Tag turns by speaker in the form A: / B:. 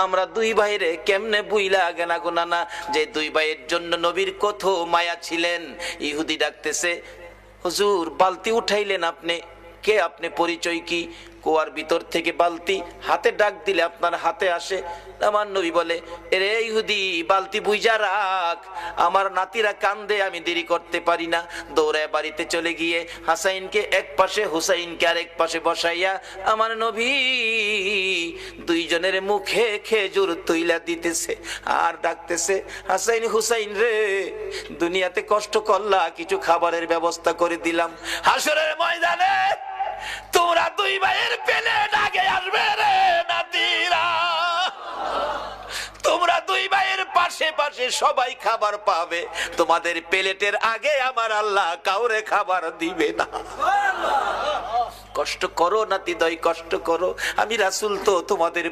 A: আমরা দুই ভাইরে কেমনে বুইলা গেনা গোনা না যে দুই ভাইয়ের জন্য নবীর কত মায়া ছিলেন। ইহুদি ডাকতেছে, হুজুর বালতি উঠাইলেন আপনি, কে আপনি, পরিচয় কি? কুয়ার ভিতর থেকে বালতি হাতে ডাক দিলে আপনার হাতে আসে। আমার নবী বলে, এরে ইহুদি বালতি বুইজা রাখ, আমার নাতিরা কান্দে, আমি দেরি করতে পারি না। দৌড়ায় বাড়িতে চলে গিয়ে হাসাইনকে এক পাশে হুসাইনকে আরেক পাশে বসাইয়া আমার নবী দুইজনের মুখে খেজুর তুইলা দিতেছে আর ডাকতেছে, হাসাইন হুসাইন রে, দুনিয়াতে কষ্ট করলা, কিছু খাবারের ব্যবস্থা করে দিলাম, হাসরের ময়দানে তোমরা দুই ভাইয়ের প্লেট আগে আসবে রে নাতিরা, তোমরা দুই ভাইয়ের পাশে পাশে সবাই খাবার পাবে, তোমাদের প্লেটের আগে আমার আল্লাহ কাউরে খাবার দিবে না। কষ্ট করো নাতি দয়, কষ্ট করো, আমি রাসূল তো তোমাদের